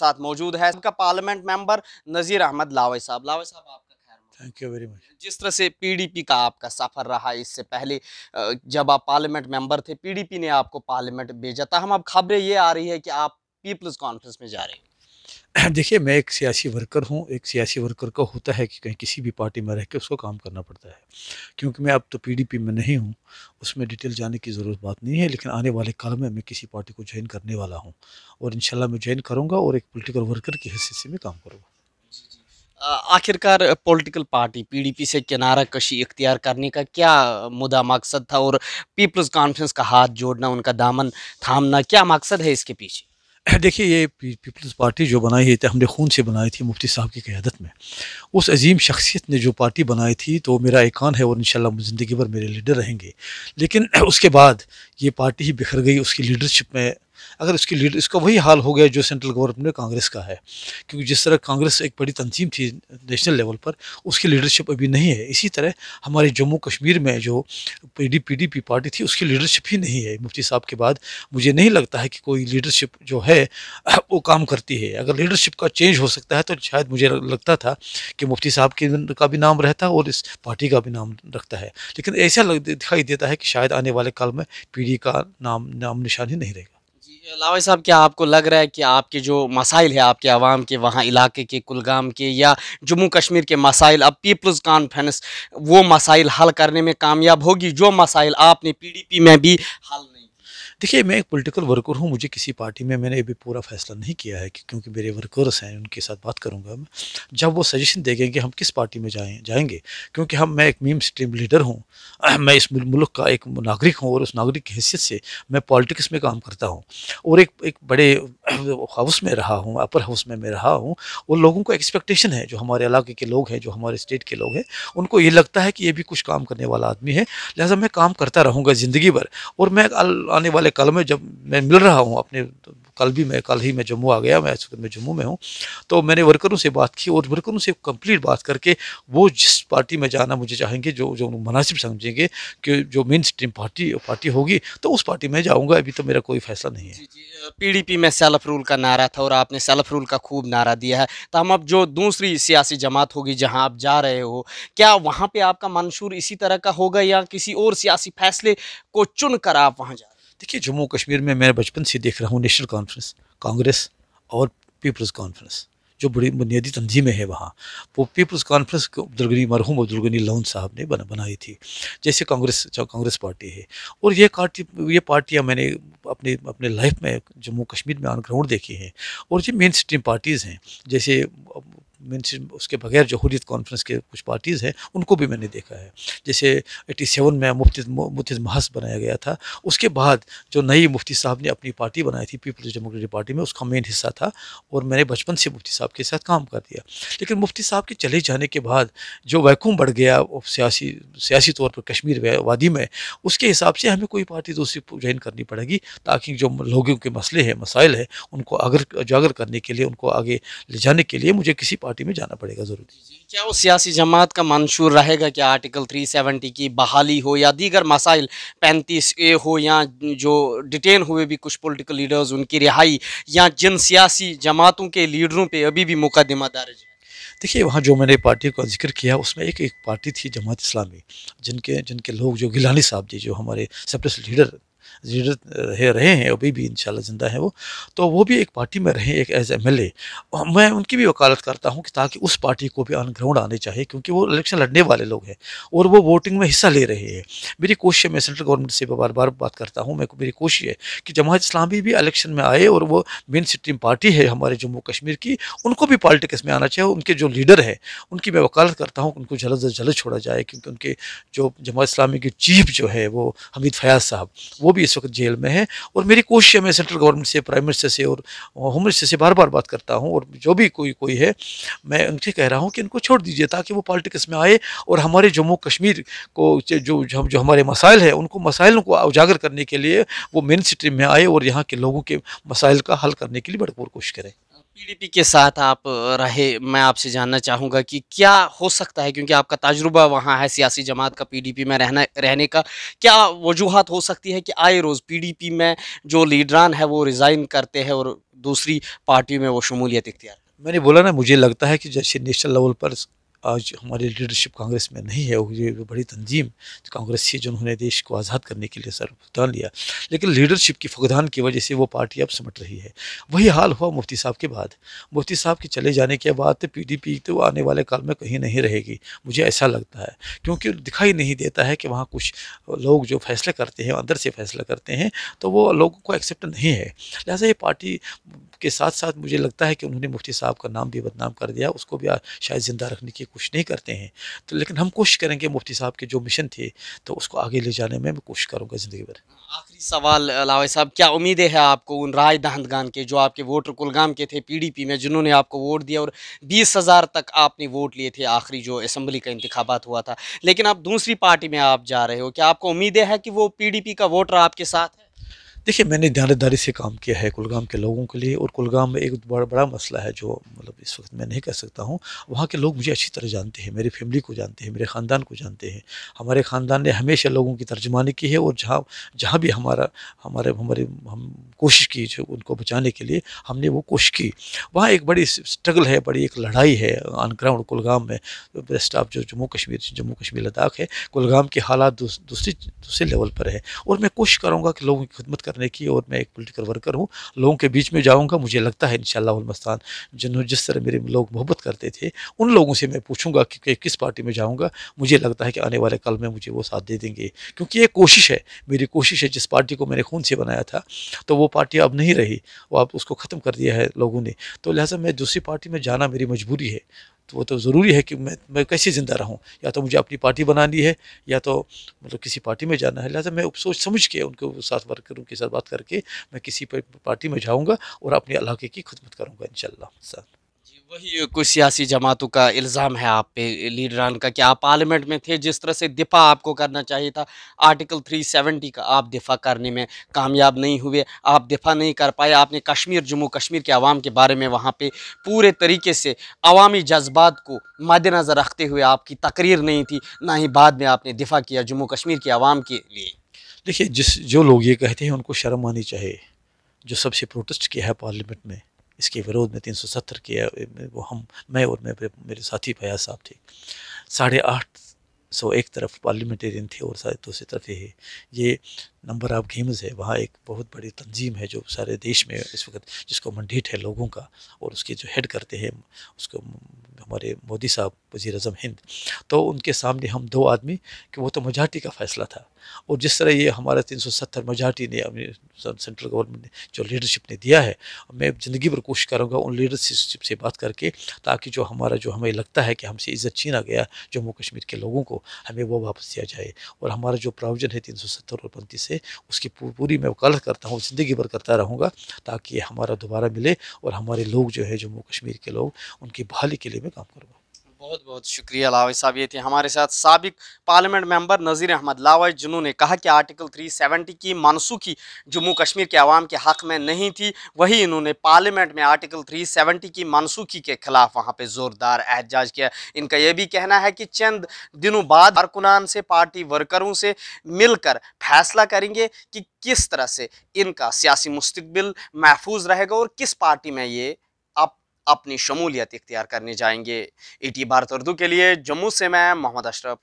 साथ मौजूद है उनका पार्लियामेंट मेंबर नज़ीर अहमद लावई साहब। लावई साहब आपका खैर। Thank you very much. जिस तरह से पीडीपी का आपका सफर रहा इससे पहले, जब आप पार्लियामेंट मेंबर थे पीडीपी ने आपको पार्लियामेंट भेजा था, हम अब खबरें ये आ रही है कि आप पीपल्स कॉन्फ्रेंस में जा रहे हैं। देखिए, मैं एक सियासी वर्कर हूँ। एक सियासी वर्कर का होता है कि कहीं किसी भी पार्टी में रह के उसको काम करना पड़ता है। क्योंकि मैं अब तो पीडीपी में नहीं हूँ, उसमें डिटेल जाने की ज़रूरत बात नहीं है, लेकिन आने वाले काल में मैं किसी पार्टी को जॉइन करने वाला हूँ और इंशाल्लाह मैं जॉइन करूँगा और एक पॉलिटिकल वर्कर की हैसियत से मैं काम करूँगा। आखिरकार पॉलिटिकल पार्टी पीडीपी से किनारा कशी इख्तियार करने का क्या मुद्दा मकसद था, और पीपल्स कॉन्फ्रेंस का हाथ जोड़ना, उनका दामन थामना, क्या मकसद है इसके पीछे? देखिए, ये पीपल्स पार्टी जो बनाई है, हमने खून से बनाई थी मुफ्ती साहब की क़यादत में। उस अजीम शख्सियत ने जो पार्टी बनाई थी, तो मेरा एकान है और इंशाल्लाह ज़िंदगी भर मेरे लीडर रहेंगे। लेकिन उसके बाद ये पार्टी ही बिखर गई उसकी लीडरशिप में। अगर उसकी लीडर, इसका वही हाल हो गया जो सेंट्रल गवर्नमेंट में कांग्रेस का है। क्योंकि जिस तरह कांग्रेस एक बड़ी तंजीम थी नेशनल लेवल पर, उसकी लीडरशिप अभी नहीं है। इसी तरह हमारे जम्मू कश्मीर में जो पीडीपी पार्टी थी, उसकी लीडरशिप ही नहीं है। मुफ्ती साहब के बाद मुझे नहीं लगता है कि कोई लीडरशिप जो है वो काम करती है। अगर लीडरशिप का चेंज हो सकता है तो शायद मुझे लगता था कि मुफ्ती साहब का भी नाम रहता और इस पार्टी का भी नाम रखता है। लेकिन ऐसा दिखाई देता है कि शायद आने वाले काल में पीडी का नाम निशान ही नहीं रहेगा। जी, लावई साहब, क्या आपको लग रहा है कि आपके जो मसाइल है आपके अवाम के, वहाँ इलाके के, कुलगाम के या जम्मू कश्मीर के मसाइल, अब पीपल्स कॉन्फ्रेंस वो मसाइल हल करने में कामयाब होगी जो मसाइल आपने पीडीपी में भी हल नहीं? देखिए, मैं एक पॉलिटिकल वर्कर हूँ। मुझे किसी पार्टी में मैंने अभी पूरा फैसला नहीं किया है कि क्योंकि मेरे वर्कर्स हैं, उनके साथ बात करूँगा मैं। जब वो सजेशन देंगे कि हम किस पार्टी में जाएंगे। क्योंकि मैं एक मीम स्ट्रीम लीडर हूँ। मैं इस मुल्क का एक नागरिक हूँ और उस नागरिक की हैसियत से मैं पॉलिटिक्स में काम करता हूँ और एक बड़े हाउस में रहा हूँ, अपर हाउस में मैं रहा हूँ। और लोगों को एक्सपेक्टेशन है, जो हमारे इलाके के लोग हैं, जो हमारे स्टेट के लोग हैं, उनको ये लगता है कि ये भी कुछ काम करने वाला आदमी है। लिहाजा मैं काम करता रहूँगा ज़िंदगी भर। और मैं आने वाले कल में जब मैं मिल रहा हूँ अपने, कल ही मैं जम्मू आ गया। मैं जम्मू में हूँ। तो मैंने वर्करों से बात की और वर्करों से कंप्लीट बात करके वो जिस पार्टी में जाना मुझे चाहेंगे, जो जो मुनासिब समझेंगे कि जो मेन स्ट्रीम पार्टी होगी, तो उस पार्टी में जाऊँगा। अभी तो मेरा कोई फैसला नहीं है। जी, जी। पीडीपी में सेल्फ रूल का नारा था और आपने सेल्फ रूल का खूब नारा दिया है। तो हम अब जो दूसरी सियासी जमात होगी जहां आप जा रहे हो, क्या वहां पे आपका मंशूर इसी तरह का होगा या किसी और सियासी फैसले को चुन कर आप वहां जा रहे हैं? देखिए, जम्मू कश्मीर में मैं बचपन से देख रहा हूँ नेशनल कॉन्फ्रेंस, कांग्रेस और पीपल्स कॉन्फ्रेंस जो बड़ी बुनियादी तंजीमें हैं वहाँ। वो पीपल्स कॉन्फ्रेंस को मरहूम अब्दुल गनी लोन साहब ने बनाई थी। जैसे कांग्रेस पार्टी है। और ये पार्टियाँ मैंने अपने अपने लाइफ में जम्मू कश्मीर में ऑन ग्राउंड देखी हैं। और ये मेन स्ट्रीम पार्टीज़ हैं। जैसे उसके बगैर जो हुर्रियत कॉन्फ्रेंस के कुछ पार्टीज़ हैं, उनको भी मैंने देखा है। जैसे 87 में मुफ्ती महस बनाया गया था। उसके बाद जो नई मुफ्ती साहब ने अपनी पार्टी बनाई थी पीपल्स डेमोक्रेटिक पार्टी में, उसका मेन हिस्सा था। और मैंने बचपन से मुफ्ती साहब के साथ काम कर दिया। लेकिन मुफ्ती साहब के चले जाने के बाद जो वैक्यूम बढ़ गया सियासी तौर पर कश्मीर वादी में, उसके हिसाब से हमें कोई पार्टी दूसरी ज्वाइन करनी पड़ेगी, ताकि जो लोगों के मसले हैं, मसाइल हैं, उनको उजागर करने के लिए, उनको आगे ले जाने के लिए मुझे किसी पार्टी में जाना पड़ेगा ज़रूर। क्या वो सियासी जमात का मंशूर रहेगा कि आर्टिकल 370 की बहाली हो या दीगर मसाइल 35A हो, या जो डिटेन हुए भी कुछ पॉलिटिकल लीडर्स उनकी रिहाई, या जिन सियासी जमातों के लीडरों पे अभी भी मुकदमा दर्ज है? देखिए, वहाँ जो मैंने पार्टी का जिक्र किया, उसमें एक पार्टी थी जमात इस्लामी, जिनके जिनके लोग, जो गिलानी साहब जी, जो हमारे सबसे लीडर रहे हैं, अभी भी इंशाल्लाह ज़िंदा हैं वो। तो वो भी एक पार्टी में रहे, एक एज MLA। मैं उनकी भी वकालत करता हूँ कि ताकि उस पार्टी को भी ऑन ग्राउंड आने चाहिए, क्योंकि वो इलेक्शन लड़ने वाले लोग हैं और वो वोटिंग में हिस्सा ले रहे हैं। मेरी कोशिश है, मैं सेंट्रल गवर्नमेंट से बार बार बात करता हूँ, मेरी कोशिश है कि जमात इस्लामी भी इलेक्शन में आए और वो मेन स्ट्रीम पार्टी है हमारे जम्मू कश्मीर की, उनको भी पॉलिटिक्स में आना चाहिए। उनके जो लीडर है, उनकी मैं वकालत करता हूँ, उनको जल्द से जल्द छोड़ा जाए, क्योंकि उनके जो जमात इस्लामी के चीफ जो है वो हमीद फयाज साहब, वो भी इस वक्त जेल में है। और मेरी कोशिश है, मैं सेंट्रल गवर्नमेंट से, प्राइम मिनिस्टर से और होम मिनिस्टर से बार बार बात करता हूँ, और जो भी कोई है, मैं उनसे कह रहा हूँ कि इनको छोड़ दीजिए, ताकि वो पॉलिटिक्स में आए और हमारे जम्मू कश्मीर को जो हमारे मसाइल है, उनको मसाइलों को उजागर करने के लिए वो मेन स्ट्रीम में आए और यहाँ के लोगों के मसाइल का हल करने के लिए भरपूर कोशिश करें। पीडीपी के साथ आप रहे, मैं आपसे जानना चाहूँगा कि क्या हो सकता है, क्योंकि आपका तजुर्बा वहाँ है सियासी जमात का पीडीपी में रहने का, क्या वजूहात हो सकती है कि आए रोज़ पीडीपी में जो लीडरान है वो रिज़ाइन करते हैं और दूसरी पार्टियों में वो शमूलियत इख्तियार। मैंने बोला ना, मुझे लगता है कि जैसे नेशनल लेवल पर आज हमारी लीडरशिप कांग्रेस में नहीं है, वो ये बड़ी तंजीम कांग्रेस थी जिन्होंने देश को आज़ाद करने के लिए सर फुकदान लिया, लेकिन लीडरशिप की फुकदान की वजह से वो पार्टी अब सिमट रही है। वही हाल हुआ मुफ्ती साहब के बाद। मुफ्ती साहब के चले जाने के बाद तो पीडीपी तो आने वाले काल में कहीं नहीं रहेगी, मुझे ऐसा लगता है, क्योंकि दिखाई नहीं देता है कि वहाँ कुछ लोग जो फैसले करते हैं अंदर से फैसला करते हैं तो वो लोगों को एक्सेप्ट नहीं है। लिहाजा ये पार्टी के साथ साथ मुझे लगता है कि उन्होंने मुफ्ती साहब का नाम भी बदनाम कर दिया, उसको भी शायद ज़िंदा रखने की कोशिश नहीं करते हैं। तो लेकिन हम कोशिश करेंगे मुफ्ती साहब के जो मिशन थे तो उसको आगे ले जाने में मैं कोशिश करूँगा ज़िंदगी भर। आखिरी सवाल लावे साहब, क्या उम्मीदें हैं आपको उन राय दहंदगान के जो आपके वोटर कुलगाम के थे पीडीपी में, जिन्होंने आपको वोट दिया और 20,000 तक आपने वोट लिए थे आखिरी जो असेंबली का इंतखाबात हुआ था, लेकिन अब दूसरी पार्टी में आप जा रहे हो, क्या आपको उम्मीदें हैं कि वो पीडीपी का वोटर आपके साथ है? देखिए, मैंने ईमानदारी से काम किया है कुलगाम के लोगों के लिए, और कुलगाम में एक बड़ा मसला है जो मतलब इस वक्त मैं नहीं कह सकता हूँ। वहाँ के लोग मुझे अच्छी तरह जानते हैं, मेरी फैमिली को जानते हैं, मेरे ख़ानदान को जानते हैं। हमारे ख़ानदान ने हमेशा लोगों की तर्जुमानी की है, और जहाँ जहाँ भी हमारा हमारे हमारे हम कोशिश की जो उनको बचाने के लिए हमने वो कोशिश की। वहाँ एक बड़ी स्ट्रगल है, बड़ी एक लड़ाई है ऑन ग्राउंड कुलगाम में। बेस्ट ऑफ जो जम्मू कश्मीर लद्दाख है, कुलगाम के हालात दूसरे लेवल पर है, और मैं कोशिश करूँगा कि लोगों की खिदमत करने की, और मैं एक पॉलिटिकल वर्कर हूँ, लोगों के बीच में जाऊँगा। मुझे लगता है इंशाअल्लाह वल मस्तान जिस तरह मेरे लोग मोहब्बत करते थे, उन लोगों से मैं पूछूंगा कि किस पार्टी में जाऊँगा। मुझे लगता है कि आने वाले कल में मुझे वो साथ दे देंगे, क्योंकि ये कोशिश है, मेरी कोशिश है। जिस पार्टी को मैंने खून से बनाया था तो वो पार्टी अब नहीं रही, वो अब उसको ख़त्म कर दिया है लोगों ने। तो लिहाजा मैं दूसरी पार्टी में जाना मेरी मजबूरी है। तो वो तो ज़रूरी है कि मैं कैसे ज़िंदा रहूँ, या तो मुझे अपनी पार्टी बनानी है, या तो मतलब किसी पार्टी में जाना है। लिहाजा मैं सोच समझ के उनको साथ वर्करों के साथ बात करके मैं किसी पार्टी में जाऊँगा और अपने इलाके की खिदमत करूँगा इंशाअल्लाह सर। जी, वही कुछ सियासी जमातों का इल्ज़ाम है आप पे, लीडरान का, कि आप पार्लियामेंट में थे, जिस तरह से दिफा आपको करना चाहिए था आर्टिकल 370 का, आप दिफा करने में कामयाब नहीं हुए, आप दिफा नहीं कर पाए। आपने कश्मीर, जम्मू कश्मीर के अवाम के बारे में वहाँ पे पूरे तरीके से अवामी जज्बात को मद्देनज़र रखते हुए आपकी तकरीर नहीं थी, ना ही बाद में आपने दिफा किया जम्मू कश्मीर के अवाम के लिए। देखिए, जो लोग ये कहते हैं उनको शर्म आनी चाहिए। जो सबसे प्रोटेस्ट किया है पार्लियामेंट में इसके विरोध में 370 किया, वो मैं और मेरे साथी फयाज साहब थे। 850 एक तरफ पार्लियामेंटेरियन थे, और सारे दूसरी तरफ ये नंबर ऑफ गेम्स है। वहाँ एक बहुत बड़ी तंजीम है जो सारे देश में इस वक्त जिसको मंडेट है लोगों का, और उसके जो हेड करते हैं उसको हमारे मोदी साहब वज़ीर आज़म हिंद। तो उनके सामने हम दो आदमी, कि वो तो मेजॉरिटी का फ़ैसला था, और जिस तरह ये हमारा 370 मेजॉरिटी ने अपनी सेंट्रल गवर्नमेंट ने जो लीडरशिप ने दिया है, मैं ज़िंदगी भर कोशिश करूँगा उन लीडरशिप से बात करके, ताकि जो हमें लगता है कि हमसे इज़्ज़त छीना गया जम्मू कश्मीर के लोगों को, हमें वो वापस दिया जाए। और हमारा जो प्रोविज़न है 370 और 35 से, उसकी पूरी मैं वकालत करता हूँ, ज़िंदगी भर करता रहूँगा, ताकि ये हमारा दोबारा मिले, और हमारे लोग जो है जम्मू कश्मीर के लोग, उनकी बहाली के लिए मैं काम करूँगा। बहुत बहुत शुक्रिया लावाई साहब। ये थे हमारे साथ साबिक पार्लियामेंट मेंबर नज़ीर अहमद लावाई, जिन्होंने कहा कि आर्टिकल 370 की मनसूखी जम्मू कश्मीर के अवाम के हक़ में नहीं थी। वही इन्होंने पार्लियामेंट में आर्टिकल 370 की मनसूखी के खिलाफ वहाँ पे ज़ोरदार एहतजाज किया। इनका यह भी कहना है कि चंद दिनों बाद कारकुनान से, पार्टी वर्करों से मिलकर फैसला करेंगे कि किस तरह से इनका सियासी मुस्तकबिल महफूज रहेगा और किस पार्टी में ये अपनी शमूलियत इख्तियार करने जाएंगे। ईटी भारत उर्दू के लिए जम्मू से मैं मोहम्मद अशरफ।